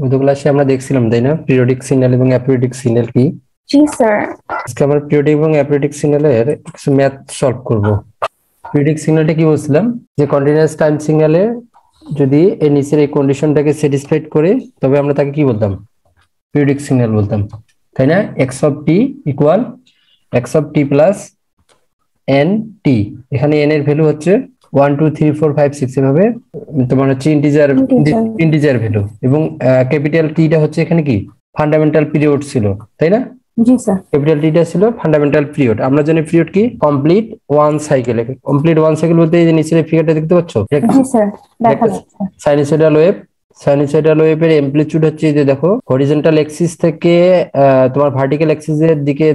গত ক্লাসে আমরা দেখছিলাম তাই না, পিরিয়ডিক সিগন্যাল এবং অ্যাপিরিয়ডিক সিগন্যাল কি। জি স্যার। আজকে আমরা পিরিয়ডিক এবং অ্যাপিরিয়ডিক সিগন্যালের কিছু ম্যাথ সলভ করব। পিরিয়ডিক সিগন্যালটা কি বলছিলাম, যে কন্টিনিউয়াস টাইম সিগন্যালে যদি এর নিচের এই কন্ডিশনটাকে স্যাটিসফাইড করে তবে আমরা তাকে কি বলতাম, পিরিয়ডিক সিগন্যাল বলতাম, তাই না। X of T equal x of t plus N T. এখানে এন এর ভ্যালু হচ্ছে 1 2 3 4 5 6 এভাবে তোমার হচ্ছে ইন্টিজার ভ্যালু, এবং ক্যাপিটাল টিটা হচ্ছে এখানে কি ফান্ডামেন্টাল পিরিয়ড ছিল, তাই না। জি স্যার। ক্যাপিটাল টিটা ছিল ফান্ডামেন্টাল পিরিয়ড। আমরা জানি পিরিয়ড কি complete one cycle. Complete one cycle বলতে এই যে নিচের ফিগারটা দেখতে পাচ্ছ, জি স্যার দেখা যাচ্ছে। Sinusoidal wave. সাইনোসয়েডাল ওয়েভের অ্যামপ্লিটিউড হচ্ছে যে দেখো হরিজন্টাল অ্যাক্সিস থেকে তোমার ভার্টিক্যাল অ্যাক্সিসের দিকে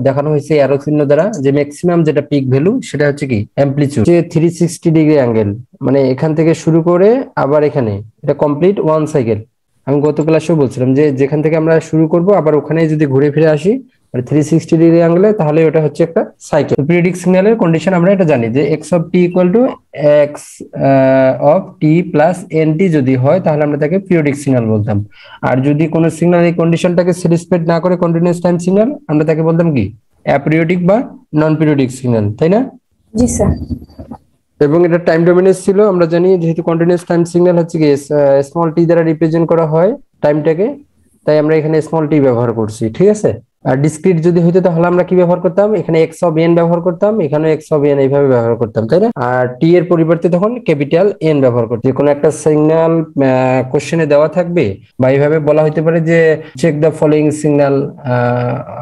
দেখানো হয়েছে অ্যারো চিহ্ন দ্বারা, যে ম্যাক্সিমাম যেটা পিক ভ্যালু সেটা হচ্ছে কি অ্যামপ্লিটিউড, যে 360 ডিগ্রি অ্যাঙ্গেল, মানে এখান থেকে শুরু করে আবার এখানে এটা কমপ্লিট ওয়ান সাইকেল। আমি গত ক্লাসেও বলছিলাম যে যেখান থেকে আমরা শুরু করব আবার ওখানে যদি ঘুরে ফিরে আসি মানে 360 ডিগ্রি অ্যাঙ্গেলে, তাহলে ওটা হচ্ছে একটা সাইকেল। পিরিয়ডিক সিগন্যালের কন্ডিশন আমরা এটা জানি যে x of T equal two x of t plus N T যদি হয় তাহলে আমরা তাকে পিরিয়ডিক সিগন্যাল বলতাম। আর যদি কোনো সিগন্যাল এই কন্ডিশনটাকে স্যাটিসফাইড না করে কন্টিনিউয়াস টাইম সিগন্যাল, আমরা তাকে বলতাম কি অ্যাপিরিয়ডিক বা নন পিরিয়ডিক সিগন্যাল, তাই না। জি স্যার। এবং এটা টাইম ডোমেনে ছিল, আমরা জানি যেহেতু কন্টিনিউয়াস টাইম সিগন্যাল হচ্ছে কি স্মল টি দ্বারা রিপ্রেজেন্ট করা হয় টাইমটাকে, তাই আমরা এখানে স্মল টি ব্যবহার করছি, ঠিক আছে। আর ডিসক্রিট যদি হইতো তাহলে আমরা কি ব্যবহার করতাম, এখানে এক্স অফ এন ব্যবহার করতাম, এখানে এক্স অফ এন এইভাবে ব্যবহার করতাম, তাই না। আর টি এর পরিবর্তে তখন ক্যাপিটাল এন ব্যবহার করতাম। যে কোনো একটা সিগন্যাল কোশ্চেনে দেওয়া থাকবে বা এইভাবে বলা হতে পারে যে check the following signal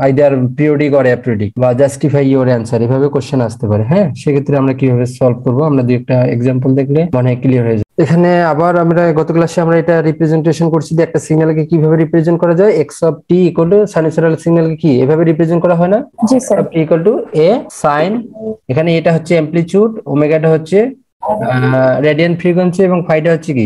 either periodic or aperiodic বা জাস্টিফাই ইওর অ্যান্সার, এভাবে কোশ্চেন আসতে পারে। হ্যাঁ, সেক্ষেত্রে আমরা কিভাবে সলভ করবো আমরা দুই একটা এক্সাম্পল দেখলে মানে ক্লিয়ার হয়ে যায়। এখানে আবার আমরা গত ক্লাসে আমরা এটা রিপ্রেজেন্টেশন করছি যে একটা সিগন্যালকে কিভাবে রিপ্রেজেন্ট করা যায়। X of T equal to sinusoidal সিগন্যালকে কি এভাবে রিপ্রেজেন্ট করা হয় না, জি sir. T equal to A sine, এখানে এটা হচ্ছে অ্যামপ্লিটিউড, ওমেগাটা হচ্ছে রেডিয়ান ফ্রিকোয়েন্সি এবং ফাইটা হচ্ছে কি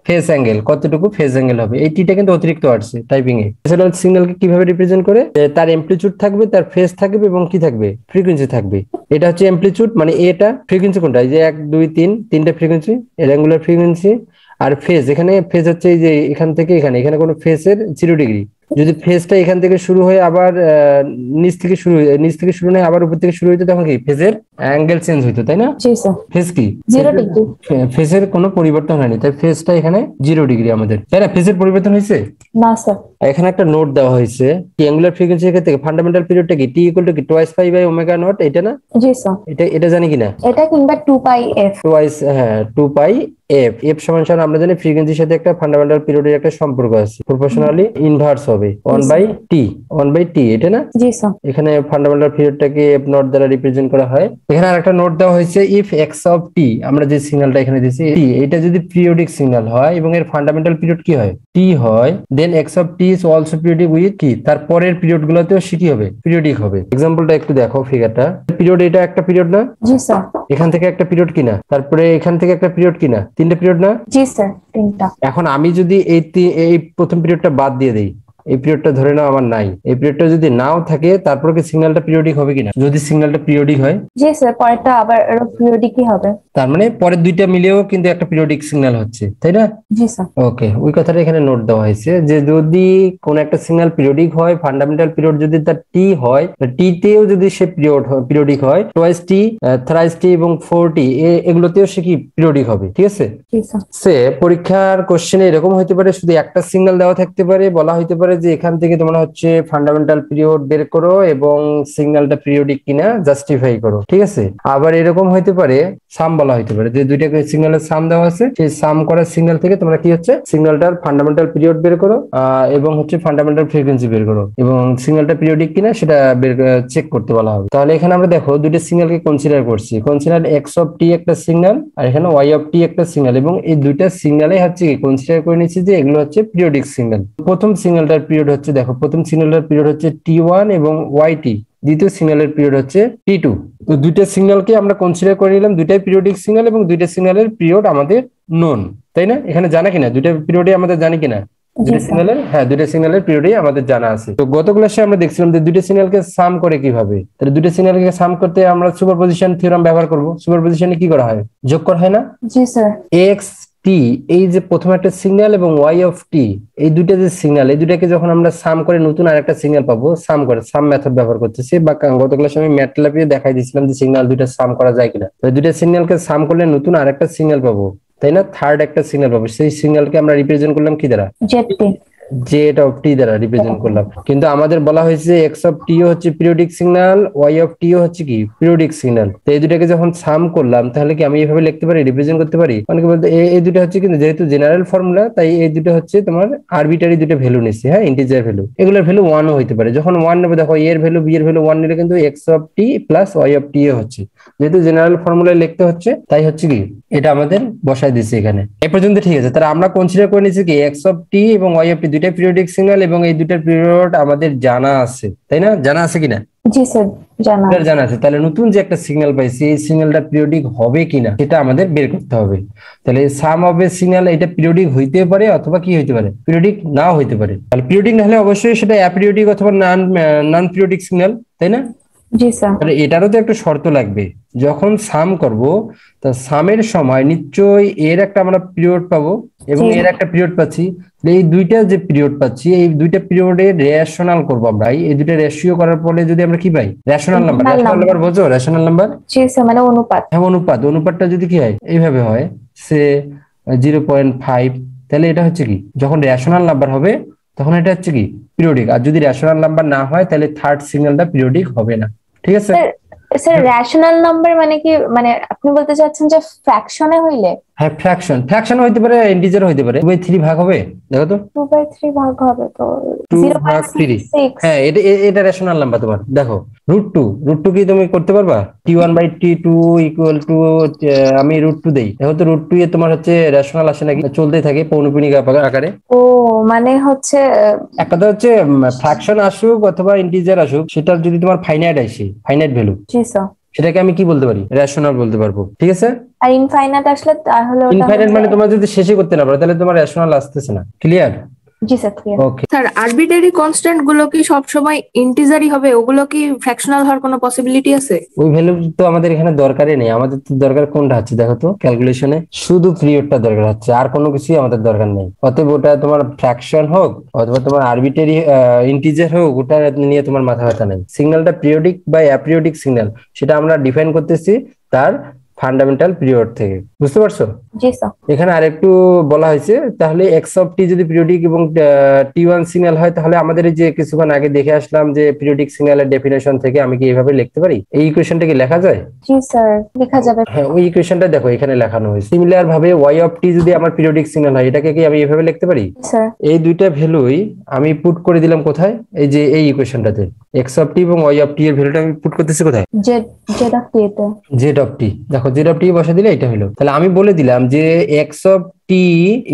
ফেজ অ্যাঙ্গেল, কতটুকু ফেজ অ্যাঙ্গেল হবে। এই টিটা কিন্তু অতিরিক্ত আসছে টাইপিং এ। সাইনোসয়েডাল সিগন্যালকে কিভাবে রিপ্রেজেন্ট করে, তার অ্যামপ্লিটিউড থাকবে, তার ফেজ থাকবে এবং কি থাকবে ফ্রিকোয়েন্সি থাকবে। এটা হচ্ছে অ্যামপ্লিটিউড, মানে এটা ফ্রিকোয়েন্সি কোনটা, এই যে 1 2 3 তিনটা ফ্রিকোয়েন্সি, রেগুলার ফ্রিকোয়েন্সি। আর ফেজ, এখানে ফেজ হচ্ছে এই যে এখান থেকে এখানে, এখানে কোনো ফেজের 0 ডিগ্রি। যদি ফেজটা এখান থেকে শুরু হয়ে আবার নিচ থেকে শুরু নয় আবার উপর থেকে শুরু হইতো, তখন কি ফেজের অ্যাঙ্গেল চেঞ্জ হইতো, তাই না। জি স্যার। ফেজ কি 0 ডিগ্রি। ফেজের কোনো পরিবর্তন হয়নি, তাই ফেজটা এখানে 0 ডিগ্রি আমাদের, তাই না। ফেজের পরিবর্তন হয়েছে না স্যার। এখানে একটা নোট দেওয়া হয়েছে কি অ্যাঙ্গুলার ফ্রিকোয়েন্সি থেকে ফান্ডামেন্টাল পিরিয়ডটা কি টি ইকুয়াল টু কি twice pi by omega not, এটা না। জি স্যার। এটা জানি কিনা, এটা কিংবা 2 পাই এফ। টুয়াইস, হ্যাঁ 2 পাই এফ। এফ সমান সমান আমরা জানি ফ্রিকোয়েন্সির সাথে একটা ফান্ডামেন্টাল পিরিয়ডের একটা সম্পর্ক আছে, প্রপোর্শনালি ইনভার্স হবে 1/t, এটা না। জি স্যার। এখানে ফান্ডামেন্টাল পিরিয়ডটাকে এফ নট দ্বারা রিপ্রেজেন্ট করা হয়। এখানে আরেকটা নোট দেওয়া হয়েছে, ইফ এক্স অফ টি, আমরা যে সিগন্যালটা এখানে দিয়েছি টি, এটা যদি পিরিয়ডিক সিগন্যাল হয় এবং এর ফান্ডামেন্টাল পিরিয়ড কি হয় টি হয়, then x of t is also periodic with কি, তার পরের পিরিয়ড গুলোতেও সে কি হবে পিরিয়ডিক হবে। এক্সাম্পলটা একটু দেখো ফিগারটা, পিরিয়ড এটা একটা পিরিয়ড না। জি স্যার। এখান থেকে একটা পিরিয়ড কিনা, তারপরে এখান থেকে একটা পিরিয়ড কিনা, তিনটা পিরিয়ড না। জি স্যার তিনটা। এখন আমি যদি এই প্রথম পিরিয়ডটা বাদ দিয়ে দেই, এই পিরিয়ডটা ধরে নাও আমার নাই, এই পিরিয়ডটা যদি নাও থাকে তারপর কি সিগন্যালটা পিরিয়ডিক হবে কিনা, যদি সিগন্যালটা পিরিয়ডিক হয় জি স্যার পরেরটা আবার পিরিয়ডিকই হবে, তার মানে পরের দুইটা মিলেও কিন্তু একটা পিরিয়ডিক সিগন্যাল হচ্ছে, তাই না। জি স্যার। ওকে, ওই কথাটা এখানে নোট দেওয়া হয়েছে যে যদি কোন একটা সিগন্যাল পিরিয়ডিক হয়, ফান্ডামেন্টাল পিরিয়ড যদি তার টি হয়, টি তেও যদি সে পিরিয়ডিক হয়, টুয়াইস টি, থ্রাইস টি এবং 4t এগুলোতেও সে কি পিরিয়ডিক হবে, ঠিক আছে। সে পরীক্ষার কোশ্চেনে এরকম হইতে পারে, শুধু একটা সিগন্যাল দেওয়া থাকতে পারে, বলা হইতে পারে যে এখান থেকে তোমরা হচ্ছে ফান্ডামেন্টাল পিরিয়ড বের করো এবং সিগন্যালটা পিরিয়ডিক কিনা জাস্টিফাই করো, ঠিক আছে। আবার এরকম হইতে পারে সাম বলা হইতে পারে, যে দুইটা সিগন্যালের সাম দেওয়া আছে, সেই সাম করা সিগন্যাল থেকে তোমরা কি হচ্ছে সিগন্যালটার ফান্ডামেন্টাল পিরিয়ড বের করো এবং হচ্ছে ফান্ডামেন্টাল ফ্রিকোয়েন্সি বের করো এবং সিগন্যালটা পিরিয়ডিক কিনা সেটা চেক করতে বলা হবে। তাহলে এখানে আমরা দেখো দুইটা সিগন্যালকে কনসিডার করছি, কনসিডার এক্স অফ টি একটা সিগন্যাল আর এখানে ওয়াই অফ টি একটা সিগন্যাল, এবং এই দুইটা সিগন্যালে হচ্ছে কি কনসিডার করে নিচ্ছি যে এগুলো হচ্ছে পিরিয়ডিক সিগন্যাল। প্রথম সিগন্যালটার পিরিয়ড হচ্ছে, দেখো প্রথম সিগন্যালটার পিরিয়ড হচ্ছে t1 এবং yt, দ্বিতীয় সিগন্যালের পিরিয়ড হচ্ছে t2। তো দুইটা সিগন্যালকে আমরা কনসিডার করে নিলাম, দুইটাই পিরিয়ডিক সিগন্যাল এবং দুইটা সিগন্যালের পিরিয়ড আমাদের নোন, তাই না। এখানে জানা কিনা দুইটা পিরিয়ডে আমাদের জানি কিনা, দুইটা সিগন্যালের, হ্যাঁ দুইটা সিগন্যালের পিরিয়ডই আমাদের জানা আছে। তো গত ক্লাসে আমরা দেখছিলাম যে দুইটা সিগন্যালকে সাম করে কিভাবে, তাহলে দুইটা সিগন্যালকে সাম করতে আমরা সুপারপজিশন থিওরাম ব্যবহার করব। সুপারপজিশনে কি করা হয়, যোগ করা হয় না। জি স্যার। এক্স টি, এই যে প্রথম একটা সিগন্যাল এবং ওয়াই অফ টি, এই দুইটা যে সিগন্যাল, এই দুইটাকে যখন আমরা সাম করে নতুন আরেকটা সিগন্যাল পাবো, সাম মেথড ব্যবহার করতেছি, বা গত ক্লাসে আমি ম্যাটল্যাবে দেখাই দিয়েছিলাম যে সিগন্যাল দুইটা সাম করা যায় কিনা। তো দুইটা সিগন্যালকে সাম করলে নতুন আরেকটা সিগন্যাল পাবো, তাই না? থার্ড একটা সিগন্যাল পাবো, সেই সিগন্যালকে আমরা রিপ্রেজেন্ট করলাম কি দ্বারা? জেড জেড অফ টি দ্বারা রিপ্রেজেন্ট করলাম। কিন্তু আমাদের বলা হয়েছে এক্স অফ টি হচ্ছে periodic signal, Y of t হচ্ছে কি পিরিয়ডিক সিগন্যাল। তো এই দুটাকে যখন সাম করলাম, তাহলে কি আমি এইভাবে লিখতে পারি, রিপ্রেজেন্ট করতে পারি? অনেকে বলতে এই দুটো হচ্ছে কিন্তু যেহেতু জেনারেল ফর্মুলা, তাই এই দুটো হচ্ছে তোমার আরবিটারি দুটো ভ্যালু নিচ্ছে, হ্যাঁ, ইন্টিজার ভ্যালু। এগুলোর ভ্যালু 1ও হইতে পারে। যখন 1 নেবে, দেখো এর ভ্যালু বি এর ভ্যালু 1 নিলে কিন্তু x of t plus y of t হচ্ছে, যেহেতু জেনারেল ফর্মুলায় লিখতে হচ্ছে, তাই হচ্ছে কি এটা আমাদের বসাই দিচ্ছে এখানে। এ পর্যন্ত ঠিক আছে। তাহলে আমরা কনসিডার করে নিচ্ছি কি এক্স অফ টি এবং ওয়াই অফ টি দুইটা পিরিয়ডিক সিগন্যাল, এবং এই দুটার পিরিয়ড আমাদের জানা আছে, তাই না? জানা আছে কিনা? জি স্যার জানা জানা আছে। তাহলে নতুন যে একটা সিগন্যাল পাইছি, এই সিগন্যালটা পিরিয়ডিক হবে কিনা সেটা আমাদের বের করতে হবে। তাহলে সাম অফ এ সিগন্যাল, এটা পিরিয়ডিক হইতে পারে অথবা কি হইতে পারে, পিরিয়ডিক নাও হইতে পারে। তাহলে পিরিয়ডিক না হলে অবশ্যই সেটা অ্যাপিরিয়ডিক অথবা নন পিরিয়ডিক সিগন্যাল, তাই না? জি স্যার তাহলে এটারও তো একটা শর্ত লাগবে। যখন সাম করব, তা সামের সময় নিশ্চয়ই এর একটা আমরা পিরিয়ড পাবো এবং জি। এর একটা পিরিয়ড পাচ্ছি। এই দুইটা যে পিরিয়ড পাচ্ছি, এই দুইটা পিরিয়ডে রেশনাল করবো আমরা। এই দুইটা রেশিও করার পরে যদি আমরা কি পাই, rational number. Rational rational number। Number বোঝো? রেশনাল নাম্বার জি স্যার মানে অনুপাত। হ্যাঁ, অনুপাতটা যদি কি হয়, এইভাবে হয় সে 0.5, তাহলে এটা হচ্ছে কি, যখন রেশনাল নাম্বার হবে তখন এটা হচ্ছে কি পিরিয়ডিক। আর যদি রেশনাল নাম্বার না হয়, তাহলে থার্ড সিগন্যালটা পিরিয়ডিক হবে না। ঠিক আছে? স্যার স্যার রেশনাল নাম্বার মানে কি, মানে আপনি বলতে চাচ্ছেন যে ফ্র্যাকশনে হইলে হ্যাঁ, ফ্র্যাকশন হইতে পারে, ইন্টিজার হইতে পারে। 2/3 ভাগ হবে, দেখো তো, 2/3 ভাগ হবে তো 2 ভাগ 3। 0.6। হ্যাঁ, এটা রেশনাল নাম্বার তোমার। দেখো √2 কি তুমি করতে পারবা? T1/T2 ইকুয়াল টু, আমি √2 দেই, দেখো তো √2 এ তোমার হচ্ছে রেশনাল আসে নাকি, চলতেই থাকে পৌনঃপুনিক আকারে। ও মানে হচ্ছে একটা তো হচ্ছে ফ্র্যাকশন আসুক অথবা ইন্টিজার আসুক, সেটার যদি তোমার ফাইনাইট আসে, ফাইনাইট ভ্যালু, জি স্যার। সেটাকে আমি কি বলতে পারি, রেশনাল বলতে পারবো। ঠিক আছে? আর ইনফাইনাইট আসলে তাহলে ওটা ইনফাইনাইট মানে তোমার যদি শেষে করতে না পারো, তাহলে তোমার রেশনাল আসতেছে না। ক্লিয়ার? জি স্যার ক্লিয়ার। ওকে। স্যার আরবিটারি কনস্ট্যান্ট গুলো কি সবসময় ইন্টিজারই হবে? ওগুলো কি ফ্র্যাকশনাল হওয়ার কোনো পসিবিলিটি আছে? ওই ভ্যালু তো আমাদের এখানে দরকারই নেই। আমাদের তো দরকার কোনটা হচ্ছে, দেখো তো ক্যালকুলেশনে শুধু পিরিয়ডটা দরকার হচ্ছে, আর কোনো কিছুই আমাদের দরকার নেই। অতএব ওটা তোমার ফ্র্যাকশন হোক অথবা তোমার আরবিটারি ইন্টিজার হোক, ওটা নিয়ে তোমার মাথা ব্যথা নেই। সিগন্যালটা পিরিয়ডিক বা অ্যাপিরিয়ডিক সিগন্যাল, সেটা আমরা ডিফাইন করতেছি তার ফান্ডামেন্টাল পিরিয়ড থেকে। বুঝতে পারছো? জি স্যার। এখানে আরেকটু বলা হয়েছে, তাহলে এক্স অফ টি যদি পিরিয়ডিক এবং T1 সিগন্যাল হয়, তাহলে আমাদের এই যে কিছুক্ষণ আগে দেখে আসলাম যে পিরিয়ডিক সিগন্যালের ডেফিনেশন থেকে আমি কি এইভাবে লিখতে পারি? এই ইকুয়েশনটা কি লেখা যায়? জি স্যার লেখা যাবে। হ্যাঁ, ওই ইকুয়েশনটা দেখো এখানে লেখানো হয়েছে। সিমিলার ভাবে ওয়াই অফ টি যদি আমার পিরিয়ডিক সিগন্যাল হয়, এটাকে কি আমি এইভাবে লিখতে পারি? স্যার এই দুইটা ভ্যালুই আমি পুট করে দিলাম কোথায়, এই যে এই ইকুয়েশনটাতে। এক্স অফ টি এবং ওয়াই অফ টি এর ভ্যালুটা আমি পুট করতেছি কোথায়? জেড জেড অফ টি তে। জেড অফ টি, দেখো জেড অফ টি বসে দিলে এটা হলো। তাহলে আমি বলে দিলাম যে x of T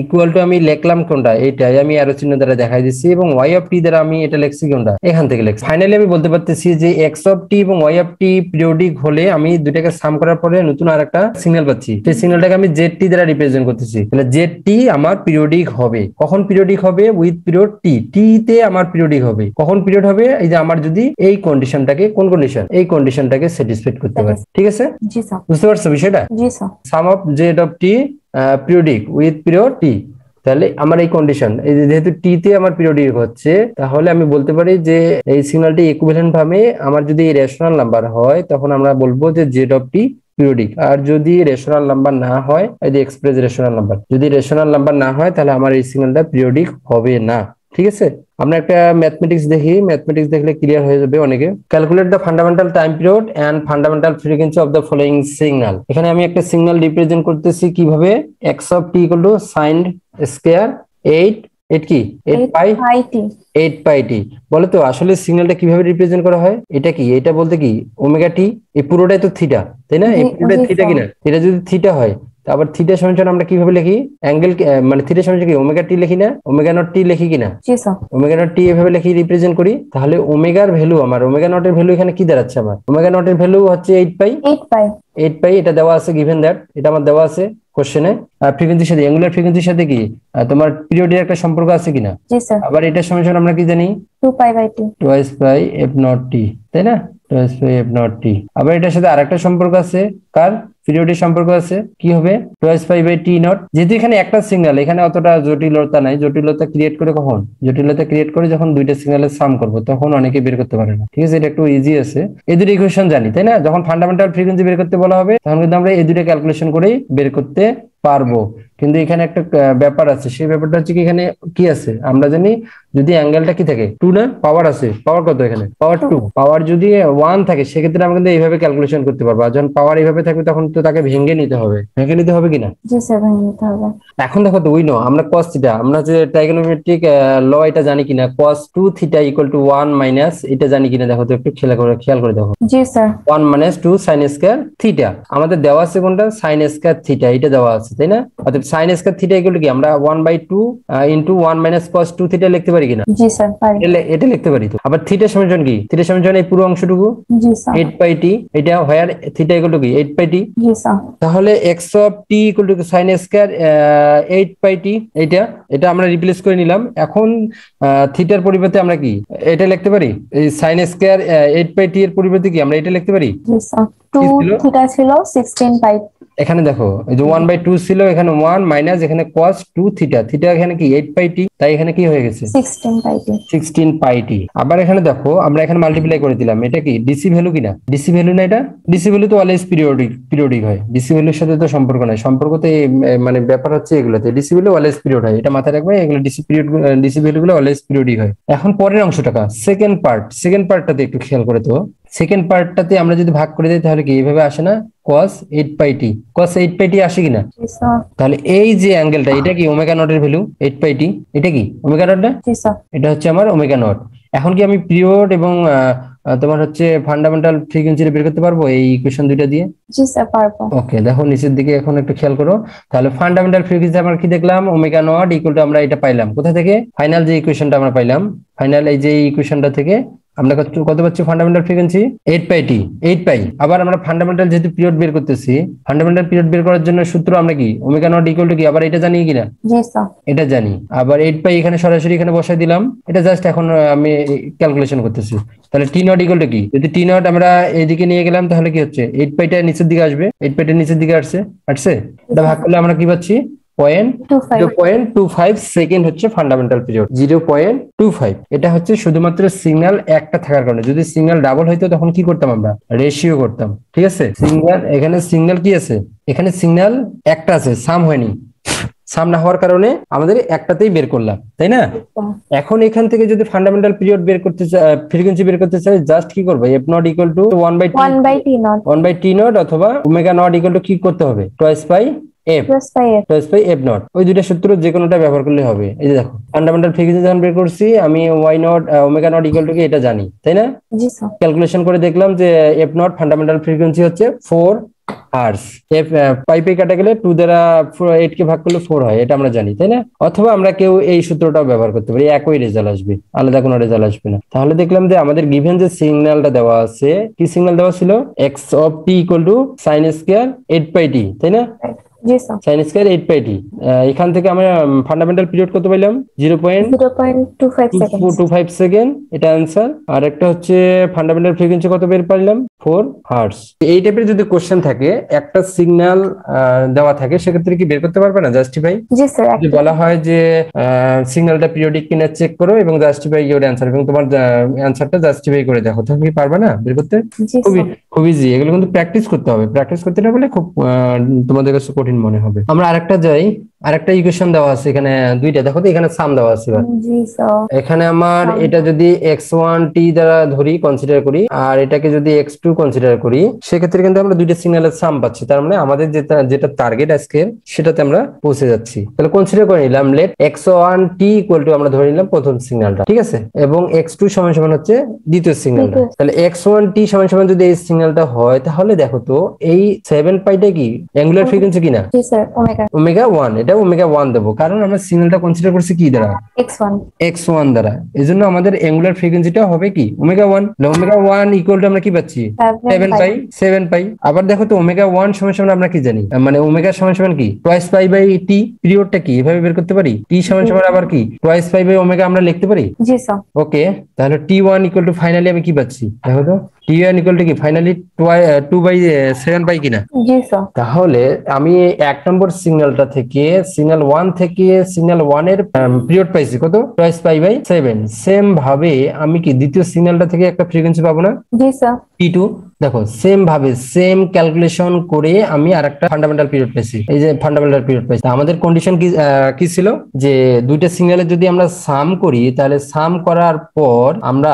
equal two, আমি লিখলাম কোনটা, এইটাই আমি অ্যারো চিহ্ন দ্বারা দেখাই দিচ্ছি, এবং ওয়াই অফ টি দ্বারা আমি এটা লিখছি কোনটা, এখান থেকে লিখছি। ফাইনালি আমি বলতে পারতেছি যে এক্স অফ টি এবং ওয়াই অফ টি পিরিয়ডিক হলে আমি দুটাকে সাম করার পরে নতুন আরেকটা সিগন্যাল পাচ্ছি, সেই সিগন্যালটাকে আমি জেড টি দ্বারা রিপ্রেজেন্ট করতেছি। তাহলে জেড টি আমার পিরিয়ডিক হবে। কখন পিরিয়ডিক হবে? উইথ পিরিয়ড টি। টি তে আমার পিরিয়ডিক হবে। কখন পিরিয়ড হবে? এই যে আমার যদি এই কন্ডিশনটাকে, কোন কন্ডিশন, এই কন্ডিশনটাকে স্যাটিসফাইড করতে পারে। ঠিক আছে? জি স্যার। বুঝতে পারছো বিষয়টা? জি sir. Sum of z of t periodic with period t. তাহলে আমার এই কন্ডিশন, এই যেহেতু টি তে আমার পিরিয়ডিক হচ্ছে, তাহলে আমি বলতে পারি যে এই সিগন্যালটি ইকুইভ্যালেন্ট ভাবে আমার যদি রেশনাল নাম্বার হয়, তখন আমরা বলবো যে জেড অফ টি পিরিয়ডিক। আর যদি রেশনাল নাম্বার না হয়, এই যে এক্সপ্রেস রেশনাল নাম্বার, যদি রেশনাল নাম্বার না হয়, তাহলে আমার এই সিগন্যালটা পিরিয়ডিক হবে না। ঠিক আছে? আমরা একটা ম্যাথমেটিক্স দেখি, ম্যাথমেটিক্স দেখলে ক্লিয়ার হয়ে যাবে অনেকে। Calculate the fundamental time period and fundamental frequency of the following signal. এখানে আমি একটা সিগন্যাল রিপ্রেজেন্ট করতেছি কিভাবে, X of T equal to sine square 8 কি 8 পাই টি। 8 পাই টি। বলো তো আসলে সিগন্যালটা কিভাবে রিপ্রেজেন্ট করা হয়? এটা কি, এটা বলতে কি ওমেগা টি, এই পুরোটাই তো থিটা, তাই না? এই পুরোটাই থিটা কিনা? এটা যদি থিটা হয়, আবার থিটা সমান আমরা কিভাবে লিখি, অ্যাঙ্গেল মানে থিটা সমান কি ওমেগা টি লিখি না, ওমেগা নট টি লিখি কিনা? জি স্যার। ওমেগা নট টি এভাবে লিখি, রিপ্রেজেন্ট করি। তাহলে ওমেগার ভ্যালু, আমার ওমেগা নট এর ভ্যালু এখানে কি দাঁড়াচ্ছে? আমার ওমেগা নট এর ভ্যালু হচ্ছে 8 পাই। 8 পাই, এটা দেওয়া আছে, গিভেন দ্যাট, এটা আমার দেওয়া আছে কোশ্চেনে। আর ফ্রিকোয়েন্সির সাথে, অ্যাঙ্গুলার ফ্রিকোয়েন্সির সাথে কি তোমার পিরিয়ডের একটা সম্পর্ক আছে কিনা? জি স্যার। আবার এটার সমান আমরা কি জানি, 2π/t। Twice pi f naught t, তাই না? Twice pi f naught t. আবার এটার সাথে আরেকটা সম্পর্ক আছে, কার? পিরিয়ডের সম্পর্ক আছে কি হবে twice pi by T not. যেহেতু এখানে একটা সিগন্যাল, এখানে অতটা জটিলতা নাই, জটিলতা ক্রিয়েট করে কখন, জটিলতা ক্রিয়েট করে যখন দুইটা সিগন্যালের সাম করবো তখন অনেকে বের করতে পারে না। ঠিক আছে, এটা একটু ইজি আছে। এই দুটো ইকুয়েশন জানি তাই না, যখন ফান্ডামেন্টাল ফ্রিকোয়েন্সি বের করতে বলা হবে তখন কিন্তু আমরা এই দুটো ক্যালকুলেশন করেই বের করতে পারবো। কিন্তু এখানে একটা ব্যাপার আছে, সেই ব্যাপারটা হচ্ছে কি এখানে কি আছে আমরা জানি, যদি অ্যাঙ্গেলটা কি থাকে 2 না, পাওয়ার আছে, পাওয়ার কত এখানে পাওয়ার 2, পাওয়ার যদি 1 থাকে সেক্ষেত্রে আমরা কিন্তু এইভাবে ক্যালকুলেশন করতে পারবো। আর যখন পাওয়ার এইভাবে থাকবে তখন তো তাকে ভেঙে নিতে হবে, ভেঙে নিতে হবে কিনা। জি স্যার, ভেঙে নিতে হবে। এখন দেখো তো উই নো আমরা cos থিটা, আমরা যে ট্রাইগোনোমেট্রিক ল এটা জানি কিনা, cos 2 theta equal to 1 minus, এটা জানি কিনা দেখো তো একটু খেয়াল করে দেখো। জি sir. 1 minus 2 sine square theta, আমাদের দেওয়া আছে কোনটা সাইন স্কয়ার থিটা, এটা দেওয়া আছে তাই না। অর্থাৎ sign square theta equal to কি আমরা 1/2 ইনটু 1 মাইনাস cos 2 থিটা লিখতে পারি কিনা। জি স্যার পারি। এটা লিখতে পারি তো। আবার থিটা সমান কি, থিটা সমান এই পুরো অংশটুকু জি স্যার 8 পাই টি, এটা হোয়ার থিটা ইকুয়াল টু কি 8 পাই টি। জি স্যার। তাহলে x of t equal to sin square 8 পাই টি, এটা আমরা রিপ্লেস করে নিলাম। এখন থিটার পরিবর্তে আমরা কি এটা লিখতে পারি, এই sin স্কয়ার 8 পাই টি এর পরিবর্তে কি আমরা এটা লিখতে পারি। জি স্যার 2 থিটা ছিল 16 পাই। এখানে দেখো এই যে 1/2 ছিল, এখানে 1 মাইনাস এখানে cos 2 থিটা, থিটা এখানে কি 8 পাই টি, তাই এখানে কি হয়ে গেছে 16 পাই টি। 16 পাই টি। আবার এখানে দেখো আমরা এখানে মাল্টিপ্লাই করে দিলাম, এটা কি ডিসি ভ্যালু কিনা, ডিসি ভ্যালু না, এটা ডিসি ভ্যালু তো অলওয়েজ পিরিয়ডিক হয়, ডিসি ভ্যালুর সাথে তো সম্পর্ক নাই, সম্পর্ক তো মানে ব্যাপার হচ্ছে এগুলোতে ডিসি ভ্যালু অলওয়েজ পিরিয়ড হয়, এটা মাথায় রাখবে, এগুলো ডিসি ভ্যালু গুলো অলওয়েজ পিরিয়ডিক হয়। এখন পরের অংশটা সেকেন্ড পার্টটাতে একটু খেয়াল করে তো, সেকেন্ড পার্টটাতে আমরা যদি ভাগ করে দিই তাহলে কি এইভাবে আসে না, cos 8 পাই টি, cos 8 পাই টি আসে কিনা। জি স্যার। তাহলে এই যে অ্যাঙ্গেলটা এটা কি ওমেগা নট এর ভ্যালু 8 পাই টি, এটা কি ওমেগা নট না। জি স্যার। এটা হচ্ছে আমার ওমেগা নট। এখন কি আমি পিরিয়ড এবং তোমার হচ্ছে ফান্ডামেন্টাল ফ্রিকোয়েন্সি বের করতে পারবো এই ইকুয়েশন দুইটা দিয়ে। জি স্যার পারবো। ওকে, দেখো নিচের দিকে এখন একটু খেয়াল করো। তাহলে ফান্ডামেন্টাল ফ্রিকোয়েন্সি আমরা কি দেখলাম, ওমেগা নট ইকুয়াল টু আমরা এটা পাইলাম কোথা থেকে, ফাইনাল যে ইকুয়েশনটা আমরা পাইলাম, ফাইনাল এই যে ইকুয়েশনটা থেকে আমরা কত পাচ্ছি ফান্ডামেন্টাল ফ্রিকোয়েন্সি 8 পাই টি, 8 পাই। আবার আমরা ফান্ডামেন্টাল যেহেতু পিরিয়ড বের করতেছি, ফান্ডামেন্টাল পিরিয়ড বের করার জন্য সূত্র আমরা কি ওমেগা নট ইকুয়াল টু কি, আবার এটা জানি কিনা। জি স্যার। এটা জানি। আবার 8 পাই এখানে সরাসরি এখানে বসাই দিলাম, এটা জাস্ট এখন আমি ক্যালকুলেশন করতেছি। তাহলে টি নট ইকুয়াল টু কি, যদি টি নট আমরা এইদিকে নিয়ে গেলাম তাহলে কি হচ্ছে 8 পাইটা নিচের দিকে আসবে, 8 পাইটা নিচের দিকে আসছে, এটা ভাগ করলে আমরা কি পাচ্ছি 0.25 সেকেন্ড হচ্ছে ফান্ডামেন্টাল পিরিয়ড, 0.25। এটা হচ্ছে শুধুমাত্র সিগন্যাল একটা থাকার কারণে, যদি সিগন্যাল ডাবল হইতো তখন কি করতাম আমরা রেশিও করতাম। ঠিক আছে, সিগন্যাল এখানে সিগন্যাল কি আছে, এখানে সিগন্যাল একটা আছে, সাম হয়নি, সাম না হওয়ার কারণে আমাদের একটাতেই বের করলাম তাই না। এখন এখান থেকে যদি ফান্ডামেন্টাল পিরিয়ড বের করতে চাই, ফ্রিকোয়েন্সি বের করতে চাই, জাস্ট কি করবো f not equal to 1/t not অথবা ওমেগা নট ইকুয়াল টু কি করতে হবে টয়েস পাই f নট, ওই দুইটা সূত্র যে কোনোটা ব্যবহার করলে হবে। এই যে দেখো ফান্ডামেন্টাল ফ্রিকোয়েন্সি যখন বের করছি আমি y not omega not equal to কি এটা জানি তাই না। ক্যালকুলেশন করে দেখলাম যে f নট ফান্ডামেন্টাল ফ্রিকোয়েন্সি হচ্ছে 4 হার্স, পাইপে কাটা গেলে 2 দ্বারা 8 কে ভাগ করলে 4 হয়, এটা আমরা জানি তাই না। অথবা আমরা কেউ এই সূত্রটাও ব্যবহার করতে পারি, একই রেজাল্ট আসবে, আলাদা কোনো রেজাল্ট আসবে না। তাহলে দেখলাম যে আমাদের গিভেন যে সিগন্যালটা দেওয়া আছে, কি সিগন্যাল দেওয়া ছিল x of t equal to sin square 8 pi t তাই না, sin স্কয়ার 8 পাই t। এখান থেকে আমরা ফান্ডামেন্টাল পিরিয়ড কত পাইলাম 0.25 সেকেন্ড, এটা आंसर। আর একটা হচ্ছে ফান্ডামেন্টাল ফ্রিকোয়েন্সি কত বের পাইলাম 4 হার্টজ। এই টাইপের যদি কোশ্চেন থাকে, একটা সিগন্যাল দেওয়া থাকে, সেক্ষেত্রে কি বের করতে পারবে না জাস্টিফাই। জি স্যার, যদি বলা হয় যে সিগন্যালটা পিরিয়ডিক কিনা চেক করো এবং জাস্টিফাই ইওর অ্যানসার, এবং তোমার অ্যানসারটা জাস্টিফাই করে দেখো, তখন কি পারবে না বের করতে। খুব ইজি, এগুলো কিন্তু প্র্যাকটিস করতে হবে, প্র্যাকটিস করতে না বলে খুব তোমাদের কাছে কঠিন মনে হবে। আমরা আরেকটা ইকুয়েশন দেওয়া আছে এখানে দুইটা, দেখো তো এখানে সাম দেওয়া আছে। এখানে আমার এটা যদি x1t দ্বারা ধরি কনসিডার করি, আর এটাকে যদি x2 কনসিডার করি, সেক্ষেত্রে কিন্তু আমরা দুইটা সিগন্যালের সাম পাচ্ছি। তার মানে আমাদের যেটা টার্গেট আজকের সেটাতে আমরা পৌঁছে যাচ্ছি। তাহলে কনসিডার করে নিলাম লেট x1t ইকুয়াল টু আমরা ধরে নিলাম প্রথম সিগন্যালটা, ঠিক আছে, এবং x2 সমান সমান হচ্ছে দ্বিতীয় সিগন্যালটা। তাহলে x1t সমান সমান যদি এই সিগন্যালটা হয়, তাহলে দেখো তো এই 7 পাইটা কি অ্যাঙ্গুলার ফ্রিকোয়েন্সি কিনা। জি স্যার, ওমেগা 1, এটা ওমেগা 1 দেবো, কারণ আমরা সিগন্যালটা কনসিডার করছি কি দ্বারা x1 দ্বারা, এজন্য আমাদের অ্যাঙ্গুলার ফ্রিকোয়েন্সিটা হবে কি ওমেগা 1। ওমেগা 1 ইকুয়াল টু আমরা কি পাচ্ছি 7 পাই। আবার দেখো তো ওমেগা 1 সমান সমান আমরা কি জানি, মানে ওমেগা সমান সমান কি টয়েস পাই বাই টি, পিরিয়ডটা কি এভাবে বের করতে পারি, টি সমান সমান আবার কি টয়েস পাই বাই ওমেগা আমরা লিখতে পারি। জি স্যার। ওকে, তাহলে t1 ইকুয়াল টু ফাইনালি আমি কি পাচ্ছি দেখো তো T1 ইকুয়াল টু কি ফাইনালি 2/7 পাই কিনা? জি স্যার। তাহলে আমি 1 নম্বর সিগন্যালটা থেকে সিগন্যাল 1 থেকে সিগন্যাল 1 এর পিরিয়ড পাইছি কত? Twice pi by 7। সেম ভাবে আমি কি দ্বিতীয় সিগন্যালটা থেকে একটা ফ্রিকোয়েন্সি পাবো না? জি স্যার। T2 দেখো সেম ভাবে সেম ক্যালকুলেশন করে আমি আরেকটা ফান্ডামেন্টাল পিরিয়ড পেয়েছি, এই যে ফান্ডামেন্টাল পিরিয়ড পেয়েছি। আমাদের কন্ডিশন কি ছিল যে দুইটা সিগন্যালের যদি আমরা সাম করি তাহলে সাম করার পর আমরা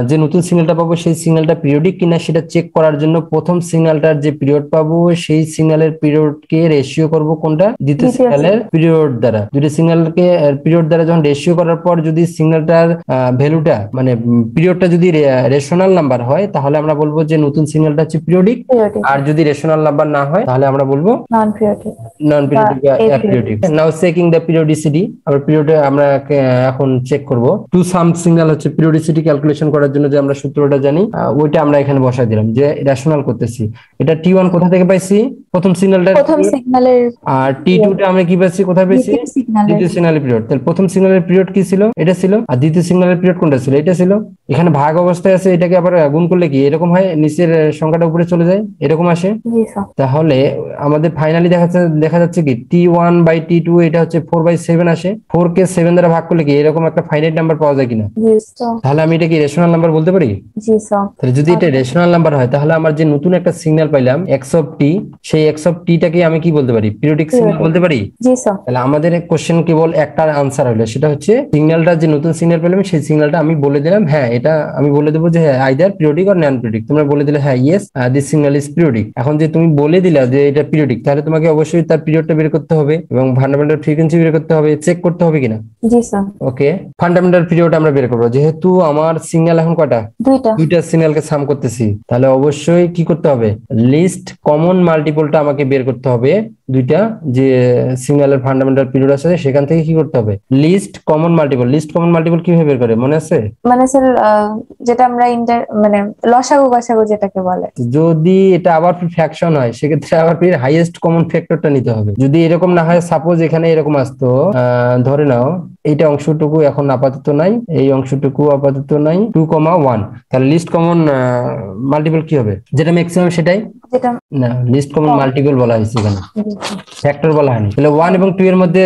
যে নতুন সিগন্যালটা পাবো সেই সিগন্যালটা পিরিয়ডিক কিনা সেটা চেক করার জন্য প্রথম সিগন্যালটার যে পিরিয়ড পাবো সেই সিগন্যালের পিরিয়ডকে রেশিও করব কোনটা? দ্বিতীয় সিগন্যালের পিরিয়ড দ্বারা। দুটো সিগন্যালকে পিরিয়ড দ্বারা যখন রেশিও করার পর যদি সিগন্যালটার ভ্যালুটা মানে পিরিয়ডটা যদি রেশনাল নাম্বার হয় তাহলে আমরা বলবো যে নতুন সিগন্যালটা হচ্ছে পিরিয়ডিক, আর যদি রেশনাল নাম্বার না হয় তাহলে আমরা বলবো নন পিরিয়ডিক। নন পিরিয়ডিক বা অ্যাপিরিয়ডিক। নাও চেকিং দ্য পিরিয়ডিসিটি, আবার পিরিয়ডে আমরা এখন চেক করব টু সাম সিগন্যাল হচ্ছে পিরিয়ডিসিটি ক্যালকুলেশন করার জন্য যে আমরা সূত্রটা জানি ওইটা আমরা এখানে বসাই দিলাম যে রেশনাল করতেছি। এটা T1 কোথা থেকে পাইছি? প্রথম সিগন্যালটা। প্রথম সিগন্যালের। আর T2 টা আমরা কি পাইছি? কোথায় পাইছি? দ্বিতীয় সিগন্যালের পিরিয়ড। তাহলে প্রথম সিগন্যালের পিরিয়ড কি ছিল? এটা ছিল। আর দ্বিতীয় সিগন্যালের পিরিয়ড কোনটা ছিল? এটা ছিল। এখানে ভাগ অবস্থায় আছে, এটাকে আবার গুণ করলে কি এরকম হয়? নিচের সংখ্যাটা উপরে চলে যায়, এরকম আসে। তাহলে আমাদের ফাইনালি দেখা যাচ্ছে কি T1 বাই T2 এটা হচ্ছে 4/7 আসে। 4 কে 7 দ্বারা ভাগ করলে কি এরকম একটা ফাইনাইট নাম্বার পাওয়া যায় কিনা? তাহলে আমি এটা কি রেশনাল নাম্বার বলতে পারি? জি স্যার। তাহলে যদি এটা রেশনাল নাম্বার হয় তাহলে আমার যে নতুন একটা সিগন্যাল পাইলাম x অফ t, সেই x অফ t টাকে আমি কি বলতে পারি? পিরিয়ডিক সিগন্যাল বলতে পারি। জি স্যার। তাহলে আমাদের কোশ্চেন কেবল একটা আনসার হলো, সেটা হচ্ছে সিগন্যালটা যে নতুন সিগন্যাল পেলাম সেই সিগন্যালটা আমি বলে দিলাম হ্যাঁ এটা আমি বলে দেবো যে হ্যাঁ either periodic or non periodic. তোমরা বলে দিলে হ্যাঁ yes this signal is periodic. এখন যে তুমি বলে দিলা যে এটা পিরিয়ডিক তাহলে তোমাকে অবশ্যই তার পিরিয়ডটা বের করতে হবে এবং ফান্ডামেন্টাল ফ্রিকোয়েন্সি বের করতে হবে, চেক করতে হবে কিনা। জি স্যার। ওকে, ফান্ডামেন্টাল পিরিয়ড আমরা বের করবো। যেহেতু আমার সিগন্যাল এখন কয়টা? দুইটা সিগন্যালকে সাম করতেছি, তাহলে অবশ্যই কি করতে হবে? লিস্ট কমন মাল্টিপলটা আমাকে বের করতে হবে। দুইটা যে সিগন্যালের ফান্ডামেন্টাল পিরিয়ড আছে সেখান থেকে কি করতে হবে? List common multiple. List common multiple কিভাবে বের করে মনে আছে? মানে স্যার যেটা আমরা মানে লসাগু গসাগু যেটাকে বলে। যদি এটা আবার ফ্র্যাকশন হয় সেক্ষেত্রে আবার হাইয়েস্ট কমন ফ্যাক্টরটা নিতে হবে। যদি এরকম না হয়, সাপোজ এখানে এরকম আসতো, ধরে নাও এইটা অংশটুকু এখন আপাতত নাই, এই অংশটুকু আপাতত নাই, 2,1, তাহলে লিস্ট কমন মাল্টিপল কি হবে? যেটা ম্যাক্সিমাম সেটাই না, লিস্ট কমন মাল্টিপল বলা হয়েছে, এখানে ফ্যাক্টর বলা হয়নি। তাহলে 1 এবং 2 এর মধ্যে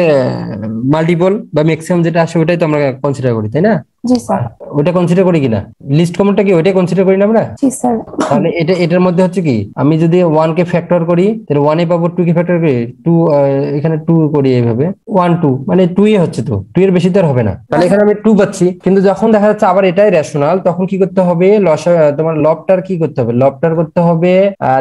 মাল্টিপল বা ম্যাক্সিমাম যেটা আসে ওটাই তো আমরা কনসিডার করি, তাই না? জি স্যার। ওটা কনসিডার করি কিনা? লিস্ট কমনটা কি ওইটাই কনসিডার করি না আমরা? জি স্যার। তাহলে এটার মধ্যে হচ্ছে কি আমি যদি 1 কে ফ্যাক্টর করি তাহলে 1 এ পাবো, 2 কে ফ্যাক্টর করি 2, এখানে 2 করি এইভাবে 1 2 মানে 2 ই হচ্ছে, তো 2 এর বেশি তো আর হবে না। তাহলে এখানে আমি 2 পাচ্ছি, কিন্তু যখন দেখা যাচ্ছে আবার এটাই রেশনাল তখন কি করতে হবে? তোমার লবটার কি করতে হবে? লবটার করতে হবে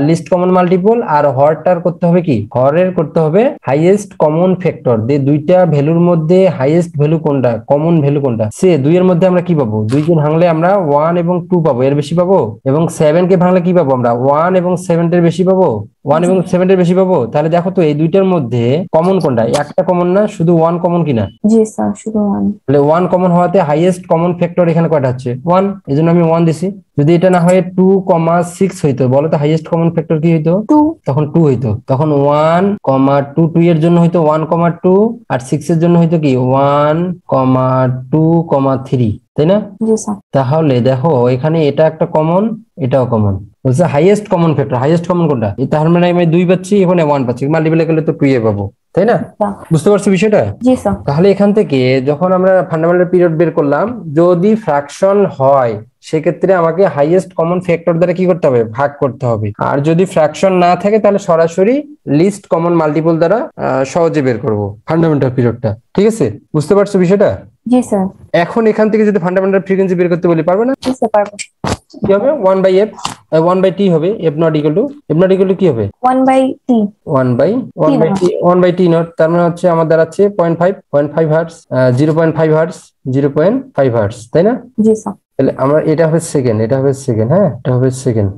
লিস্ট কমন মাল্টিপল, আর হরটার করতে হবে কি? হরের করতে হবে হাইয়েস্ট কমন ফ্যাক্টর। যে দুইটা ভ্যালুর মধ্যে হাইয়েস্ট ভ্যালু কোনটা, কমন ভ্যালু কোনটা, সে 2 এর মধ্যে আমরা কি পাবো? 2 কে ভাঙলে আমরা 1 এবং 2 পাবো, এর বেশি পাবো। এবং 7 কে ভাঙলে কি পাবো আমরা? 1 এবং 7 এর বেশি পাবো, 1 এবং 7 এর বেশি পাবো। তাহলে দেখো তো এই দুইটার মধ্যে কমন কোনটা? একটা কমন না, শুধু 1 কমন কিনা? জি স্যার, শুধু 1। তাহলে 1 কমন হওয়াতে হাইয়েস্ট কমন ফ্যাক্টর এখানে কয়টা হচ্ছে? 1, এজন্য আমি 1 দিছি। যদি এটা না হয় 2,6 হইতো, বলো তো হাইয়েস্ট কমন ফ্যাক্টর কি হইতো? 2। তখন 2 হইতো, তখন 1,2, 2 এর জন্য হইতো 1,2, আর 6 এর জন্য হইতো কি 1,2,3, তাই না? জি স্যার। তাহলে দেখো এখানে এটা একটা কমন, এটাও কমন, বলছে highest common factor. Highest common কোনটা? তার মানে আমি 2 পাচ্ছি, এখানে 1 পাচ্ছি, মাল্টিপ্লাই করলে তো 2 এ পাবো, তাই না? বুঝতে পারছো বিষয়টা? জি স্যার। তাহলে এখান থেকে যখন আমরা ফান্ডামেন্টাল পিরিয়ড বের করলাম, যদি ফ্র্যাকশন হয় সেক্ষেত্রে আমাকে হাইয়েস্ট কমন ফ্যাক্টর দ্বারা কি করতে হবে? ভাগ করতে হবে। আর যদি ফ্র্যাকশন না থাকে তাহলে সরাসরি লিস্ট কমন মাল্টিপল দ্বারা সহজে বের করব ফান্ডামেন্টাল পিরিয়ডটা। ঠিক আছে, বুঝতে পারছো বিষয়টা? জি স্যার। এখন এখান থেকে যদি ফান্ডামেন্টাল ফ্রিকোয়েন্সি বের করতে বলি, পারবে না? জি স্যার, পারবো। কি হবে? 1/f 1/t হবে। f not equal to কি হবে? 1/t 1/t নট, তার মানে হচ্ছে আমার দাঁড়াচ্ছে 0.5 হার্টজ, 0.5 হার্টজ, 0.5 হার্টজ, তাই না? জি স্যার। তাহলে আমরা এটা হবে সেকেন্ড, এটা হবে সেকেন্ড, হ্যাঁ এটা হবে সেকেন্ড।